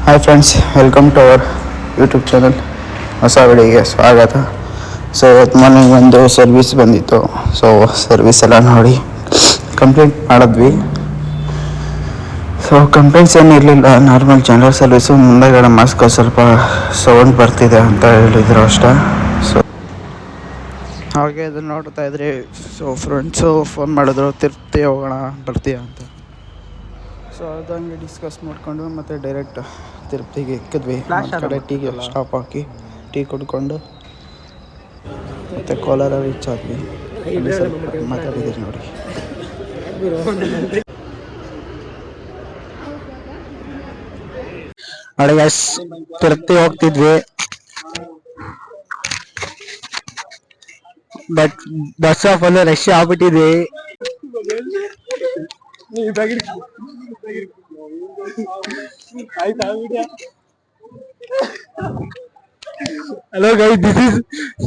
Hi friends, welcome to our YouTube channel. ಹೊಸ ವಿಡಿಯೋಗೆ ಸ್ವಾಗತ. ಸೊ ಇವತ್ತು ಮಾರ್ನಿಂಗ್ ಒಂದು ಸರ್ವಿಸ್ ಬಂದಿತ್ತು. ಸೊ ಸರ್ವಿಸ್ ಎಲ್ಲ ನೋಡಿ ಕಂಪ್ಲೇಂಟ್ ಮಾಡಿದ್ವಿ. ಸೊ ಕಂಪ್ಲೇಂಟ್ಸ್ ಏನು ಇರಲಿಲ್ಲ, ನಾರ್ಮಲ್ ಜನರಲ್ ಸರ್ವಿಸು. ಮುಂದೆಗಡೆ ಮಾಸ್ಕ್ ಸ್ವಲ್ಪ ಸೌಂಡ್ ಬರ್ತಿದೆ ಅಂತ ಹೇಳಿದರು ಅಷ್ಟೇ. ಸೊ ಹಾಗೆ ಅದನ್ನು ನೋಡ್ತಾ ಇದ್ರಿ. ಸೊ ಫ್ರೆಂಡ್ಸು ಫೋನ್ ಮಾಡಿದ್ರು, ತಿರುಪತಿ ಹೋಗೋಣ ಬರ್ತೀಯಾ ಅಂತ. ಸೊ ಅದು ಹಂಗೆ ಡಿಸ್ಕಸ್ ಮಾಡಿಕೊಂಡು ಮತ್ತೆ ಡೈರೆಕ್ಟ್ ತಿರುಪತಿಗೆ ಎಕ್ಕಿದ್ವಿ. ಕಡೆ ಟೀಗೆ ಸ್ಟಾಪ್ ಹಾಕಿ ಟೀ ಕುಡ್ಕೊಂಡು ಮತ್ತು ಕೋಲಾರ ರೀಚ್ ಆದ್ವಿ. ಸ್ವಲ್ಪ ಮಾತಾಡಿದ್ದೀರಿ ನೋಡಿ. ನೋಡಿ ಗೈಸ್, ತಿರುಪತಿ ಹೋಗ್ತಿದ್ವಿ, ಬಟ್ ಬಸ್ ಫುಲ್ ರಶ್ ಆಗ್ಬಿಟ್ಟಿದ್ವಿ. Hello guys, this is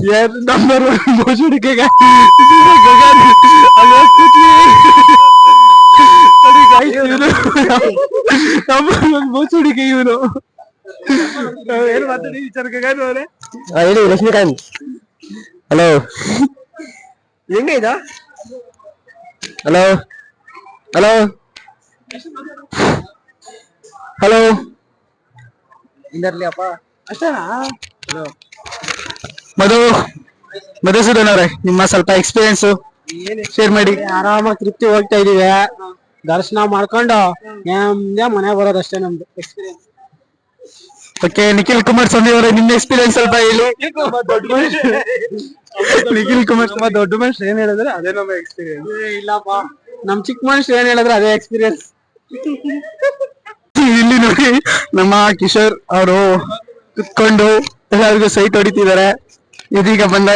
here number 1 Bhojpuri ke guys. This is a Gagan. Hello quickly. Sorry guys, you know. Number 1 Bhojpuri ke you know. ಏನು ಮಾತಾಡಿ ವಿಚಾರ ಗಗನ್ ಅವರೇ. ಹೇಳಿ ಲಕ್ಷ್ಮೀಕಾಂತ್. ಹಲೋ, ಹೆಂಗೆ ಇದಾ? ಹಲೋ ಹಲೋ ಹಲೋ, ಇಂದರ್ಲಿ ಅಪ್ಪ ಅಷ್ಟೇನಾ? ಹಲೋ ಮಧುಸೂದನ್ ಅವರೇ, ನಿಮ್ಮ ಸ್ವಲ್ಪ ಎಕ್ಸ್ಪೀರಿಯನ್ಸು ಶೇರ್ ಮಾಡಿ. ಆರಾಮಾಗಿ ತೃಪ್ತಿ ಹೋಗ್ತಾ ಇದೀವಿ, ದರ್ಶನ ಮಾಡ್ಕೊಂಡು ನೆಮ್ಮದಿಯ ಮನೆ ಬರೋದಷ್ಟೇ ನಮ್ದು ಎಕ್ಸ್ಪೀರಿಯನ್ಸ್. ಓಕೆ, ನಿಖಿಲ್ ಕುಮಾರಸ್ವಾಮಿ ಅವರೇ, ನಿಮ್ಮ ಎಕ್ಸ್ಪೀರಿಯನ್ಸ್ ಸ್ವಲ್ಪ ಹೇಳಿ. ನಿಖಿಲ್ ಕುಮಾರಸ್ವಾಮಿ ದೊಡ್ಡ ಮನುಷ್ಯ ಏನ್ ಹೇಳಿದ್ರೆ ಅದೇ ನಮ್ಮ ಎಕ್ಸ್ಪೀರಿಯನ್ಸ್. ಇಲ್ಲಪ್ಪ, ನಮ್ ಚಿಕ್ಕ ಮನುಷ್ಯ ಏನ್ ಹೇಳಿದ್ರೆ ಅದೇ ಎಕ್ಸ್ಪೀರಿಯನ್ಸ್. ಇಲ್ಲಿ ನೋಡಿ, ನಮ್ಮ ಕಿಶೋರ್ ಅವರು ಕುತ್ಕೊಂಡು ಎಲ್ಲರಿಗೂ ಸೈಟ್ ಹೊಡಿತಿದ್ದಾರೆ. ಇದೀಗ ಬಂದ.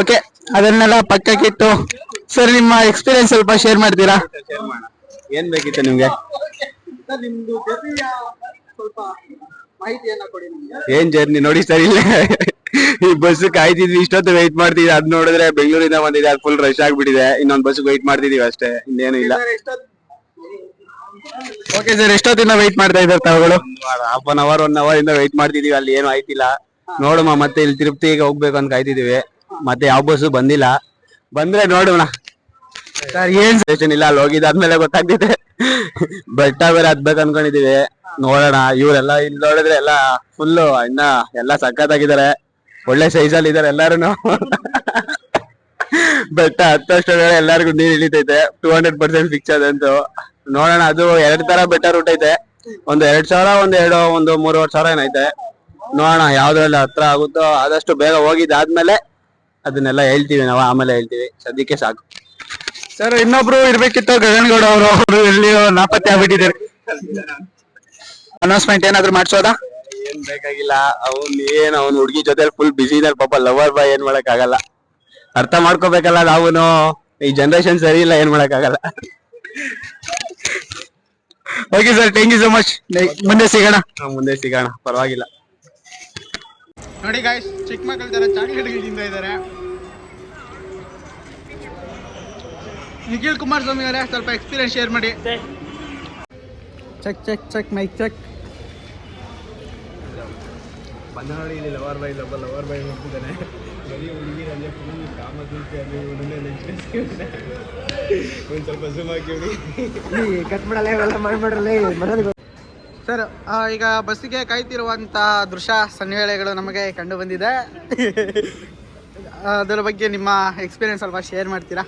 ಓಕೆ, ಅದನ್ನೆಲ್ಲ ಪಕ್ಕಕ್ಕಿಟ್ಟು ಸರ್ ನಿಮ್ಮ ಎಕ್ಸ್ಪೀರಿಯನ್ಸ್ ಸ್ವಲ್ಪ ಶೇರ್ ಮಾಡ್ತೀರಾ? ಏನ್ ಬೇಕಿತ್ತು ನಿಮ್ಗೆ? ಸ್ವಲ್ಪ ಮಾಹಿತಿಯನ್ನ ಕೊಡಿ ನಮ್ಗೆ. ಏನ್ ಜರ್ನಿ ನೋಡಿ ಸರ್, ಇಲ್ಲ ಈ ಬಸ್ ಕಾಯ್ತಿದ್ವಿ, ಇಷ್ಟೊತ್ತು ವೆಯ್ಟ್ ಮಾಡ್ತಿದ್ವಿ. ಅದ್ ನೋಡಿದ್ರೆ ಬೆಂಗಳೂರಿಂದ ಬಂದಿದೆ, ಅದು ಫುಲ್ ರಶ್ ಆಗ್ಬಿಟ್ಟಿದೆ. ಇನ್ನೊಂದ್ ಬಸ್ ವೆಯ್ಟ್ ಮಾಡ್ತಿದೀವಿ ಅಷ್ಟೇ, ಇನ್ನೇನು ಇಲ್ಲ. ಓಕೆ ಸರ್, ಎಷ್ಟೊತ್ತಿಂದ ವೆಯ್ಟ್ ಮಾಡ್ತಾ ಇದ್ದಾರೆ ತಾವುಗಳು? ಹಾಫ್ ಅನ್ ಅವರ್ 1 ಅವರ್ ಇಂದ ವೆಯ್ಟ್ ಮಾಡ್ತಿದೀವಿ. ಅಲ್ಲಿ ಏನು ಆಯ್ತಿಲ್ಲ. ನೋಡಮ್ಮ, ಮತ್ತೆ ಇಲ್ಲಿ ತಿರುಪತಿಗೆ ಹೋಗ್ಬೇಕು ಅಂತ ಕಾಯ್ತಿದೀವಿ. ಮತ್ತೆ ಯಾವ ಬಸ್ಸು ಬಂದಿಲ್ಲ. ಬಂದ್ರೆ ನೋಡೋಣ ಸರ್. ಏನ್ ಸ್ಟೇಷನ್ ಇಲ್ಲ, ಅಲ್ಲಿ ಹೋಗಿದ್ದಾದ್ಮೇಲೆ ಗೊತ್ತಾಗ್ತಿದೆ. ಬೆಟ್ಟ ಬೇರೆ ಹತ್ಬೇಕು ಅನ್ಕೊಂಡಿದೀವಿ, ನೋಡೋಣ. ಇವರೆಲ್ಲ ಇಲ್ಲಿ ನೋಡಿದ್ರೆ ಎಲ್ಲ ಫುಲ್ಲು ಇನ್ನ ಎಲ್ಲ ಸಖತ್ತಾಗಿದ್ದಾರೆ, ಒಳ್ಳೆ ಸೈಜ್ ಅಲ್ಲಿ ಇದಾರೆ ಎಲ್ಲಾರು. ಬೆಟ್ಟ ಹತ್ತಷ್ಟು ಎಲ್ಲರಿಗೂ ನೀರ್ ಇಳಿತೈತೆ, 200% ಫಿಕ್ಸ್ ಅದಂತೂ. ನೋಡೋಣ, ಅದು 2 ತರ ಬೆಟ್ಟ ರೂಟ್ ಐತೆ. ಒಂದು 2,000, ಒಂದು 3,500 ಏನೈತೆ. ನೋಡೋಣ ಯಾವ್ದ್ರೆಲ್ಲ ಹತ್ರ ಆಗುತ್ತೋ ಆದಷ್ಟು ಬೇಗ ಹೋಗಿದ್ದಾದ್ಮೇಲೆ ಅದನ್ನೆಲ್ಲ ಹೇಳ್ತೀವಿ ನಾವು, ಆಮೇಲೆ ಹೇಳ್ತೀವಿ. ಸದ್ಯಕ್ಕೆ ಸಾಕು. ಸರ್, ಇನ್ನೊಬ್ರು ಇರ್ಬೇಕಿತ್ತು, ಗಗನ್ಗೌಡ ಅವರು. ಅವರು ಎಲ್ಲಿ ನಾಪತ್ತೆ ಆಗ್ಬಿಟ್ಟಿದ್ದಾರೆ. ಅನೌನ್ಸ್ಮೆಂಟ್ ಏನಾದ್ರು ಮಾಡ್ಸೋದಾ? ಏನ್ ಬೇಕಾಗಿಲ್ಲ. ಅವ್ನ್ ಹುಡ್ಗಿ ಜೊತೆ ಫುಲ್ ಬಿಸಿ ಇದಾರೆ ಪಾಪ. ಲವರ್ ಬಾಯ್, ಏನ್ ಮಾಡಕ್ ಆಗಲ್ಲ. ಅರ್ಥ ಮಾಡ್ಕೋಬೇಕಲ್ಲ ನಾವುನು. ಈ ಜನರೇಷನ್ ಸರಿ ಇಲ್ಲ, ಏನ್ ಮಾಡಕ್ ಆಗಲ್ಲ. Okay sir, thank you so much. ಮುಂದೆ ಸಿಗೋಣ, ಪರವಾಗಿಲ್ಲ. ನೋಡಿ ಗಾಯ್ಸ್, ಚಿಕ್ಕ ಮಕ್ಕಳ ತರ ಚಾಕ್ಲೇಟ್ಗಳಿಂದ ಇದ್ದಾರೆ. ನಿಖಿಲ್ ಕುಮಾರಸ್ವಾಮಿ ಅವರೇ, ಸ್ವಲ್ಪ ಎಕ್ಸ್ಪೀರಿಯನ್ಸ್ ಶೇರ್ ಮಾಡಿ. Check check check, mic check. ಬಂದ ನೋಡಿ, ಇಲ್ಲಿ ಲವರ್ ಬಾಯ್ ಹೋಗ್ತಿದ್ದಾನೆ. ಒಂದ್ ಸ್ವಲ್ಪ ಜೂಮ್ ಹಾಕಿ ಕಟ್ ಮಾಡಲ್ಲ. ಸರ್, ಈಗ ಬಸ್ಸಿಗೆ ಕಾಯ್ತಿರುವಂತ ದೃಶ್ಯ ಸನ್ನಿವೇಳಗಳು ನಮಗೆ ಕಂಡು ಬಂದಿದೆ. ಅದರ ಬಗ್ಗೆ ನಿಮ್ಮ ಎಕ್ಸ್ಪೀರಿಯನ್ಸ್ ಸ್ವಲ್ಪ ಶೇರ್ ಮಾಡ್ತೀರಾ?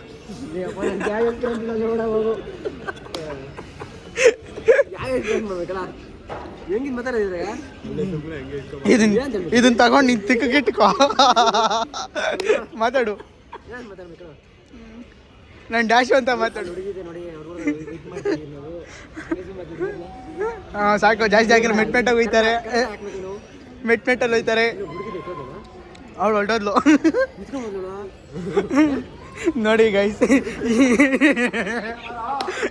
ಇದನ್ನ ತಗೊಂಡು ನಿನ್ ತಿಕ್ಕಿಟ್ಕೋ, ಮಾತಾಡು. ನಾನು ಡ್ಯಾಶ್ ಅಂತ ಮಾತಾಡು. ಸಾಕು, ಜಾಸ್ತಿ ಆಗಿರೋ ಮೆಟ್ಮೆಂಟಾಗಿ ಹೋಯ್ತಾರೆ. ಮೆಟ್ಮೆಂಟಲ್ಲಿ ಹೋಯ್ತಾರೆ. ಅವಳು ಹೊರಟೋದ್ಲು ನೋಡಿ ಗೈಸ್.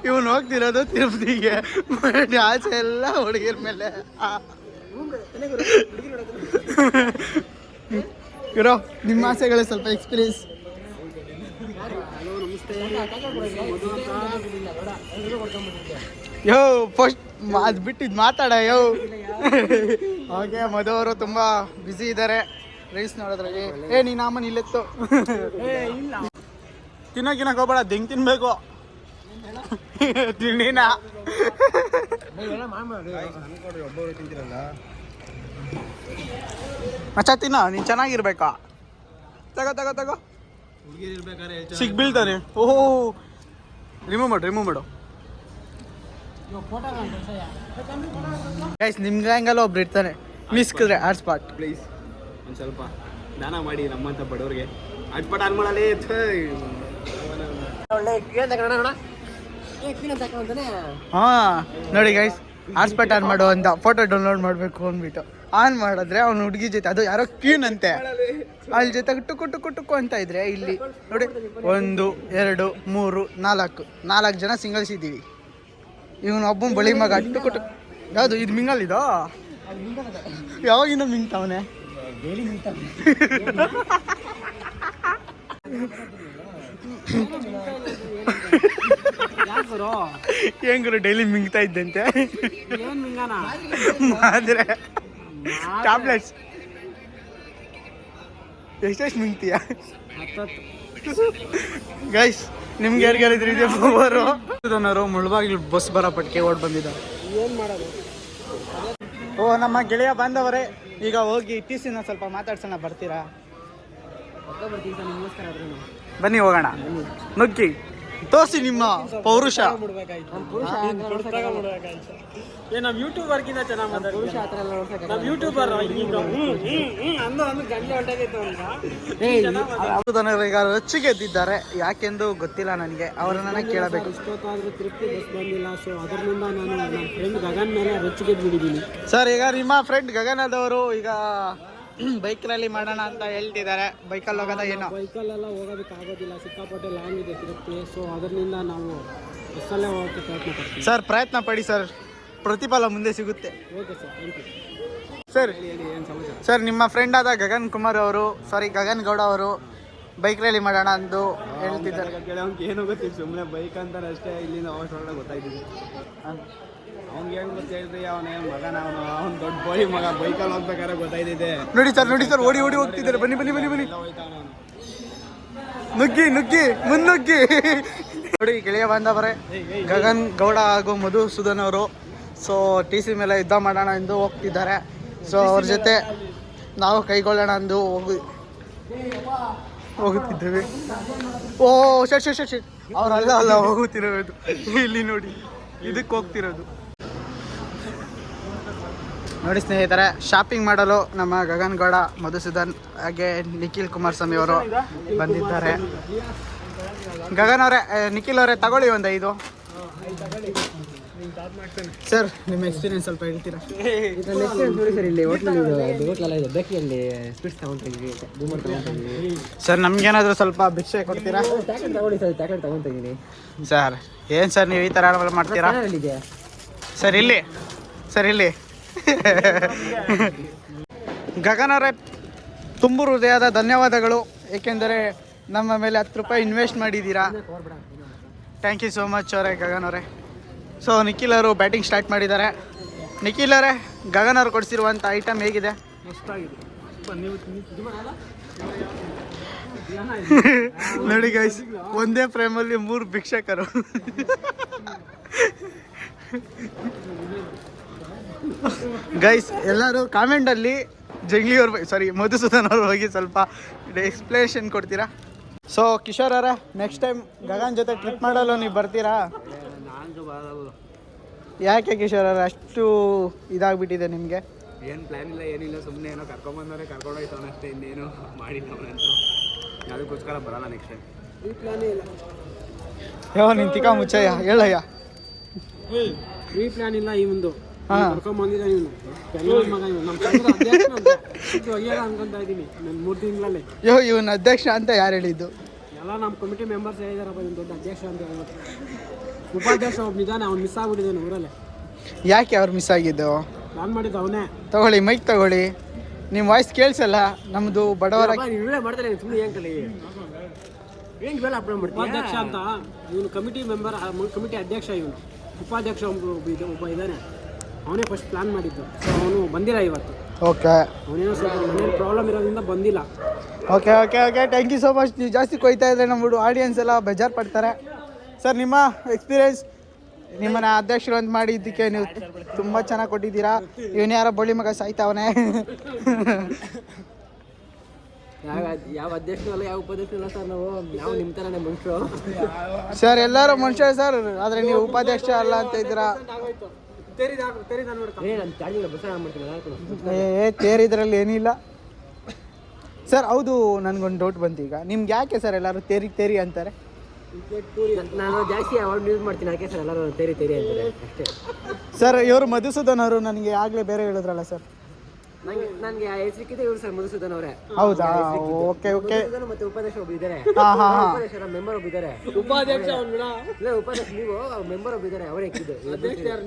ಇವನು ಹೋಗ್ತಿರೋದು ತಿರುಪತಿಗೆ, ಆಸೆ ಎಲ್ಲ ಹುಡುಗಿರ ಮೇಲೆ. ಇರೋ ನಿಮ್ಮ ಆಸೆಗಳ ಸ್ವಲ್ಪ ಎಕ್ಸ್ಪೀರಿಯನ್ಸ್. ಯೋ ಫಸ್ಟ್ ಅದು ಬಿಟ್ಟಿದ್ದು ಮಾತಾಡ ಯೋ. ಓಕೆ, ಮಧು ಅವರು ತುಂಬ ಬ್ಯುಸಿ ಇದ್ದಾರೆ ರೈಸ್ ನೋಡೋದ್ರಲ್ಲಿ. ನೀನು ಅಮ್ಮನ ಇಲ್ಲೆತ್ತು ತಿನ್ನೋಕಿನ್ನ ಹೋಗ್ಬೇಡ, ದೆಂಗ್ ತಿನ್ಬೇಕು ತಿಂಡಿನ. ಮಚ್ಚ ತಿನ್ನ, ನೀನು ಚೆನ್ನಾಗಿರ್ಬೇಕಾ? ತಗೋ ತಗೋ ತಗೋ, ಸಿಗ್ಬೀಳ್ತಾನೆ. ಓಹೋ, ರಿಮೂವ್ ಮಾಡು. ಗೈಸ್, ನಿಮ್ಮ ಗ್ಯಾಂಗಲ್ಲಿ ಒಬ್ರು ಇರ್ತಾನೆ, ಮಿಸ್ಕಿದ್ರೆ ಆರ್ ಸ್ಪಾಟ್. ಪ್ಲೀಸ್ ಒಂದು ಸ್ವಲ್ಪ ದಾನ ಮಾಡಿ ನಮ್ಮಂತ ಬಡವ್ರಿಗೆ. ಆಟ್ಪಾಟ್ ಆನ್ ಮಾಡಲಿ. ಹಾಂ ನೋಡಿ ಗೈಸ್, ಹಾಟ್ಸ್ಪಾಟ್ ಆನ್ ಮಾಡು ಅಂತ ಫೋಟೋ ಡೌನ್ಲೋಡ್ ಮಾಡಬೇಕು ಅಂದ್ಬಿಟ್ಟು ಆನ್ ಮಾಡಿದ್ರೆ ಅವ್ನು ಹುಡುಗಿ ಜೊತೆ, ಅದು ಯಾರೋ ಕ್ಯೂನ್ ಅಂತೆ, ಅಲ್ಲಿ ಜೊತೆ ಟುಕ್ಕು ಅಂತ ಇದ್ರೆ ಇಲ್ಲಿ ನೋಡಿ 1 2 3 4 ಜನ ಸಿಂಗಲ್ಸ್ ಇದ್ದೀವಿ. ಇವನು ಒಬ್ಬನ ಬಳಿ ಮಗ ಟುಕ್ಕು ಯಾವುದು ಇದು ಮಿಂಗಲ್ ಇದು? ಯಾವಾಗಿಂದ ಮಿಂಗ್ತಾವನೆ? ಏನ್ ಗುರು ಡೈಲಿ ಮಿಂಗ್ತಾ ಇದ್ದಂತೆ? ಆದ್ರೆ ಟ್ಯಾಬ್ಲೆಟ್ಸ್ ಎಷ್ಟೆಷ್ಟು ಮಿಂಗ್ತೀಯ ಗೈಸ್? ನಿಮ್ಗೆ ಯಾರಿಗಾರಿದ್ರೆ ಇದೆ ಅವರು ಮುಳ್ಬಾಗಿಲು ಬಸ್ ಬರೋ ಪಟ್ಟಿಗೆ ಓಡ್ ಬಂದಿದ್ದಾರೆ. ಏನ್ ಮಾಡೋದು? ಓ, ನಮ್ಮ ಗೆಳೆಯ ಬಾಂಧವರೇ, ಈಗ ಹೋಗಿ ಟಿಸಿನ ಸ್ವಲ್ಪ ಮಾತಾಡ್ಸೋಣ, ಬರ್ತೀರಾ? ಬನ್ನಿ ಹೋಗೋಣ. ನುಗ್ಗಿ ತೋರಿಸಿ ನಿಮ್ಮ ಪೌರುಷ. ನಮ್ಮ ಯೂಟ್ಯೂಬರ್ಗಿಂತ ಚೆನ್ನಾಗಿ ಮಾತಾಡ್ತೀವಿ. ನಮ್ಮ ಯೂಟ್ಯೂಬರ್ ಈಗ ರೊಚ್ಚಿಗೆ ಎದ್ದಿದ್ದಾರೆ, ಯಾಕೆಂದು ಗೊತ್ತಿಲ್ಲ ನನಗೆ, ಅವರನ್ನ ಕೇಳಬೇಕು. ಇಷ್ಟೊತ್ತಾದ್ರೂ ತಿರುಪ್ತಿ ಬಸ್ ಬಂದಿಲ್ಲ, ಸೊ ಅದರಿಂದ ನಾನು ನಮ್ಮ ಫ್ರೆಂಡ್ ಗಗನ್ ಮೇಲೆ ರೊಚ್ಚಿಗೆ ಎದ್ಬಿಟ್ಟಿದ್ದೀನಿ. ಸರ್, ಈಗ ನಿಮ್ಮ ಫ್ರೆಂಡ್ ಗಗನದವರು ಈಗ ಬೈಕ್ ರ್ಯಾಲಿ ಮಾಡೋಣ ಅಂತ ಹೇಳ್ತಿದ್ದಾರೆ. ಬೈಕಲ್ಲಿ ಹೋಗೋದ ಏನೋ? ಬೈಕಲ್ಲೆಲ್ಲ ಹೋಗೋದಕ್ಕೆ ಆಗೋದಿಲ್ಲ, ಸಿಕ್ಕಾಪಟ್ಟೆ ಲಾಂಗ್ ಇದೆ ತಿರುಪ್ತಿ, ಸೊ ಅದರಿಂದ ನಾವು ಬಸ್ಸಲ್ಲೇ ಹೋಗೋಕ್ಕೆ ಪ್ರಯತ್ನ ಪಡ್ತೀವಿ. ಸರ್, ಪ್ರಯತ್ನ ಪಡಿ ಸರ್, ಪ್ರತಿಫಲ ಮುಂದೆ ಸಿಗುತ್ತೆ. Okay sir, thank you sir. Sir, ನಿಮ್ಮ ಫ್ರೆಂಡ್ ಆದ ಗಗನ್ ಗೌಡ ಅವರು ಬೈಕ್ ರ್ಯಾಲಿ ಮಾಡೋಣ ಅಂದು ಹೇಳ್ತಿದ್ದಾರೆ. ಏನು ಗೊತ್ತಿಲ್ಲ, ಸುಮ್ಮನೆ ಬೈಕ್ ಅಂತಾರೆ ಅಷ್ಟೇ. ಇಲ್ಲಿಂದ ಹೋಗೋಣ ಗೊತ್ತಾಯ್ತಿದೆ. ಅವ್ನಿಗೆ ಹೆಂಗ್ ಗೊತ್ತ ಹೇಳ್ರಿ, ಅವನೇ ಮಗನ, ಅವ್ನು ದೊಡ್ಡ ಬೋಳಿ ಮಗ, ಬೈಕಲ್ಲಿ ಹೋಗ್ಬೇಕಾದ್ರೆ ಗೊತ್ತಾಯ್ತಿದೆ. ನೋಡಿ ಸರ್, ಓಡಿ ಹೋಗ್ತಿದ್ದಾರೆ. ಬನ್ನಿ ನುಗ್ಗಿ ಮುನ್ನುಗ್ಗಿ. ನೋಡಿ ಗೆಳೆಯ ಬಾಂಧವರೇ, ಗಗನ್ ಗೌಡ ಹಾಗೂ ಮಧುಸೂದನ್ ಅವರು ಸೊ TC ಮೇಲೆ ಯುದ್ಧ ಮಾಡೋಣ ಎಂದು ಹೋಗ್ತಿದ್ದಾರೆ. ಸೊ ಅವ್ರ ಜೊತೆ ನಾವು ಕೈಗೊಳ್ಳೋಣ ಎಂದು ಹೋಗುತ್ತಿದ್ದೇವೆ. ಓ ಶಟ್, ಅವರಲ್ಲ ಹೋಗುತ್ತಿರೋದು. ಇಲ್ಲಿ ನೋಡಿ, ಇದಕ್ಕೆ ಹೋಗ್ತಿರೋದು. ನೋಡಿ ಸ್ನೇಹಿತರೆ, ಶಾಪಿಂಗ್ ಮಾಡಲು ನಮ್ಮ ಗಗನ್ ಗೌಡ, ಮಧುಸೂದನ್ ಹಾಗೆ ನಿಖಿಲ್ ಕುಮಾರಸ್ವಾಮಿ ಅವರು ಬಂದಿದ್ದಾರೆ. ಗಗನ್ ಅವರೇ, ನಿಖಿಲ್ ಅವರೇ, ತಗೊಳ್ಳಿ ಒಂದು 5. ಸರ್, ನಿಮ್ಮ ಎಕ್ಸ್ಪೀರಿಯನ್ಸ್ ಸ್ವಲ್ಪ ಹೇಳ್ತೀರಾ? ಸರ್, ನಮ್ಗೇನಾದರೂ ಸ್ವಲ್ಪ ಭಿಕ್ಷೆ ಕೊಡ್ತೀರಾ? ಸರ್, ಏನು ಸರ್ ನೀವು ಈ ಥರ ಮಾಡ್ತೀರಾ? ಸರ್ ಇಲ್ಲಿ ಗಗನ್ ಅವರೇ, ತುಂಬು ಹೃದಯದ ಧನ್ಯವಾದಗಳು, ಏಕೆಂದರೆ ನಮ್ಮ ಮೇಲೆ 10 ರೂಪಾಯಿ ಇನ್ವೆಸ್ಟ್ ಮಾಡಿದ್ದೀರಾ. ಥ್ಯಾಂಕ್ ಯು ಸೋ ಮಚ್ ಅವರೇ, ಗಗನ್ ಅವರೇ. ಸೊ ನಿಖಿಲ್ ಅವರು ಬ್ಯಾಟಿಂಗ್ ಸ್ಟಾರ್ಟ್ ಮಾಡಿದ್ದಾರೆ. ನಿಖಿಲ್ ಅವರೇ, ಗಗನ್ ಅವರು ಕೊಡಿಸಿರುವಂಥ ಐಟಮ್ ಹೇಗಿದೆ? ನೋಡಿ ಗೈಸ್, ಒಂದೇ ಫ್ರೇಮಲ್ಲಿ 3 ಭಿಕ್ಷಕರು. ಗೈಸ್, ಎಲ್ಲರೂ ಕಾಮೆಂಟಲ್ಲಿ ಮಧುಸೂದನ್ ಅವ್ರ ಹೋಗಿ ಸ್ವಲ್ಪ ಎಕ್ಸ್ಪ್ಲೇಷನ್ ಕೊಡ್ತೀರಾ? ಸೊ ಕಿಶೋರ್ ಅವರೇ, ನೆಕ್ಸ್ಟ್ ಟೈಮ್ ಗಗನ್ ಜೊತೆ ಟ್ರಿಪ್ ಮಾಡಲು ನೀವು ಬರ್ತೀರಾ? ಯಾಕೆ ಕಿಶೋರ್ ಅವರೇ ಅಷ್ಟು ಇದಾಗ್ಬಿಟ್ಟಿದೆ ನಿಮಗೆ? ಏನು ಪ್ಲ್ಯಾನ್ ಇಲ್ಲ, ಏನಿಲ್ಲ, ಸುಮ್ಮನೆ ಏನೋ ಕರ್ಕೊಂಬಂದವರೆ ಕರ್ಕೊಂಡೋಯ್ತವನ ಅಷ್ಟೇ, ಇನ್ನೇನು ಮಾಡಿದ್ದವನಂತೂ. ಅದಕ್ಕೋಸ್ಕರ ಬರೋಲ್ಲ ನೆಕ್ಸ್ಟ್ ಟೈಮ್. ಈ ಪ್ಲಾನೇ ಇಲ್ಲ. ನೀನು ತಿಕ್ಕ ಮುಚ್ಚಯ್ಯ, ಹೇಳಯ್ಯ. ಈ ಪ್ಲಾನ್ ಇಲ್ಲ. ಈ ಒಂದು ಕರ್ಕೊಂಬಂದಿದ್ದ ಇವನು ಕನ್ನಡ ಮಗ, ಇವನು ನಮ್ಮ ಸಂಘದ ಅಧ್ಯಕ್ಷ ಅಂತ ಅನ್ಕೊಂತ ಇದ್ದೀನಿ ನಾನು 3 ತಿಂಗಳಲ್ಲಿ. ಇವನು ಅಧ್ಯಕ್ಷ ಅಂತ ಯಾರು ಹೇಳಿದ್ದು? ಎಲ್ಲ ನಮ್ಮ ಕಮಿಟಿ ಮೆಂಬರ್ಸ್ ಹೇಳಿದಾರಪ್ಪ, ಇವನು ದೊಡ್ಡ ಅಧ್ಯಕ್ಷ ಅಂತ ಹೇಳ್ಬಿಟ್ಟು. ಉಪಾಧ್ಯಕ್ಷ ಒಬ್ಬನಿದ್ದಾನೆ, ಅವ್ನು ಮಿಸ್ ಆಗ್ಬಿಟ್ಟಿದ್ದಾನೆ ಊರಲ್ಲೇ. ಯಾಕೆ ಅವ್ರು ಮಿಸ್ ಆಗಿದ್ದು? ಪ್ಲಾನ್ ಮಾಡಿದ್ದು ಅವನೇ. ತಗೊಳ್ಳಿ, ಮೈಕ್ ತಗೊಳ್ಳಿ, ನಿಮ್ಮ ವಾಯ್ಸ್ ಕೇಳಿಸಲ್ಲ. ನಮ್ಮದು ಬಡವರ ಮಾಡ್ತಾರೆ, ಸುಮ್ಮನೆ ಏನು ಕಲಿ ಏನು ಬೇಡ ಅಪ್ಲೋಡ್ ಮಾಡ್ತೀನಿ. ಉಪಾಧ್ಯಕ್ಷ ಅಂತ ಇವನು ಕಮಿಟಿ ಮೆಂಬರ್, ಕಮಿಟಿ ಅಧ್ಯಕ್ಷ ಇವನು. ಉಪಾಧ್ಯಕ್ಷ ಒಬ್ಬ ಇದ್ದಾನೆ, ಅವನೇ ಫಸ್ಟ್ ಪ್ಲಾನ್ ಮಾಡಿದ್ದು. ಸೊ ಅವನು ಬಂದಿಲ್ಲ ಇವತ್ತು. ಓಕೆ ಅವನೇನೋ ಸ್ವಲ್ಪ ಮನೇಲಿ ಪ್ರಾಬ್ಲಮ್ ಇರೋದ್ರಿಂದ ಬಂದಿಲ್ಲ. Okay okay okay thank you so much. ನೀವು ಜಾಸ್ತಿ ಕೊಯ್ತಾ ಇದ್ರೆ ನಮ್ಮ ಆಡಿಯನ್ಸ್ ಎಲ್ಲ ಬೇಜಾರು ಪಡ್ತಾರೆ. ಸರ್ ನಿಮ್ಮ ಎಕ್ಸ್ಪೀರಿಯೆನ್ಸ್, ನಿಮ್ಮನ್ನ ಅಧ್ಯಕ್ಷರು ಅಂತ ಮಾಡಿದ್ದಕ್ಕೆ ನೀವು ತುಂಬ ಚೆನ್ನಾಗಿ ಕೊಟ್ಟಿದ್ದೀರಾ. ಇವನು ಯಾರೋ ಬಳ್ಳಿ ಮಗ ಸಾಯ್ತಾವನೆ. ಯಾವ ಅಧ್ಯಕ್ಷರು ಅಲ್ಲ, ಯಾವ ಉಪಾಧ್ಯಕ್ಷರು ಇಲ್ಲ ಸರ್. ನಾವು ನಿಮ್ಮ ಥರನೇ ಮನುಷ್ಯರು ಸರ್. ಎಲ್ಲರೂ ಮನುಷ್ಯ ಸರ್, ಆದರೆ ನೀವು ಉಪಾಧ್ಯಕ್ಷ ಅಲ್ಲ ಅಂತ ಇದ್ದೀರಾ. ತೇರಿದ್ರಲ್ಲಿ ಏನಿಲ್ಲ ಸರ್. ಹೌದು, ನನಗೊಂದು ಡೌಟ್ ಬಂತು ಈಗ. ನಿಮ್ಗೆ ಯಾಕೆ ಸರ್ ಎಲ್ಲರೂ ತೇರಿ ಅಂತಾರೆ? ನಾನು ಜಾಸ್ತಿ ಅವಾರ್ಡ್ ಯೂಸ್ ಮಾಡ್ತೀನಿ, ಯಾಕೆ ಸರ್ ಎಲ್ಲರೂ ತೇರಿ ಅಂತಾರೆ ಅಷ್ಟೇ. ಸರ್ ಇವರು ಮಧುಸೂದನ್ ಅವರು ನನಗೆ ಆಗಲೇ ಬೇರೆ ಹೇಳಿದ್ರಲ್ಲ ಸರ್. ನನಗೆ ಹೆಸರಿಕ್ಕಿದೆ ಇವರು ಸರ್, ಮಧುಸೂದನ್ ಅವರೇ. ಹೌದಾ? Okay okay. ಮತ್ತೆ ಉಪಾಧ್ಯಕ್ಷ ಒಬ್ಬ ಇದ್ದಾರೆ, ಹಾಂ ಮೆಂಬರ್ ಒಬ್ಬ ಇದ್ದಾರೆ. ಉಪಾಧ್ಯಕ್ಷ ಉಪಾಧ್ಯಕ್ಷ ನೀವು, ಮೆಂಬರ್ ಒಬ್ಬ ಇದ್ದಾರೆ, ಅವರೇ ಇಕ್ಕಿದ್ದು.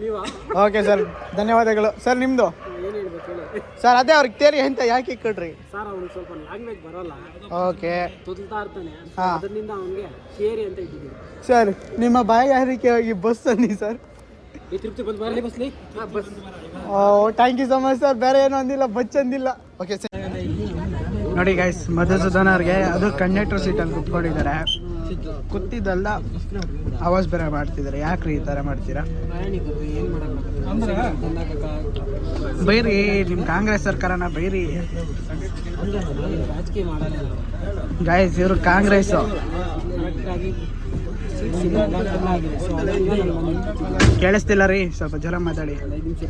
ನೀವು ಓಕೆ ಸರ್, ಧನ್ಯವಾದಗಳು ಸರ್. ನಿಮ್ಮದು ಏನು ಹೇಳ್ಬೇಕು ಹೇಳಿ ಸರ್? ಅದೇ ಅವ್ರಿಗೆ ತೇರಿ ಅಂತ ಯಾಕೆ ಇಕ್ಕಿಡ್ರಿ ಸರ್? ಅವ್ನಿಗೆ ಸ್ವಲ್ಪ ಲ್ಯಾಂಗ್ವೇಜ್ ಬರೋಲ್ಲ, ಓಕೆ, ತೊದಲ್ತಾ ಇರ್ತಾನೆ. ಹಾಂ, ಅದರಿಂದ ಅವನಿಗೆ ತೇರಿ ಅಂತ ಇಟ್ಟಿದ್ದೀವಿ ಸರ್. ನಿಮ್ಮ ಬಾಯಾರಿಕೆ ಹೋಗಿ ಬಸ್ ಅನ್ನಿ ಸರ್. ಈ ತೃಪ್ತಿ ಬಂದು ಬರಲಿ ಬಸ್ಲಿ. ಹಾಂ ಬಸ್. Thank you so much sir. ಬೇರೆ ಏನೂ ಅಂದಿಲ್ಲ, ಬಚ್ ಅಂದಿಲ್ಲ. Okay sir. ನೋಡಿ ಗೈಸ್, ಮಧುಸೂದನ್ ಅವ್ರಿಗೆ ಅದು ಕಂಡಕ್ಟರ್ ಸೀಟಲ್ಲಿ ಕುತ್ಕೊಂಡಿದ್ದಾರೆ. ಕೂತಿದ್ದಲ್ಲ, ಆವಾಜ್ ಬೇರೆ ಮಾಡ್ತಿದ್ದಾರೆ. ಯಾಕ್ರಿ ಈ ಥರ ಮಾಡ್ತೀರಾ? ಪ್ರಯಾಣಿಕರು ಏನು ಮಾಡೋಕ್ಕಾಗಲ್ಲ. ಬೈರಿ, ನಿಮ್ಮ ಕಾಂಗ್ರೆಸ್ ಸರ್ಕಾರನ ಬೈರಿ. ರಾಜಕೀಯ ಮಾಡಲ್ಲ ಗೈಸ್, ಇವರು ಕಾಂಗ್ರೆಸ್ಸು. ಕರೆಕ್ಟಾಗಿ ಆಗಿದೆ. ಸೊ ಕೇಳಿಸ್ತಿಲ್ಲ ರೀ, ಸ್ವಲ್ಪ ಜೋರ ಮಾತಾಡಿ. 5 ನಿಮಿಷ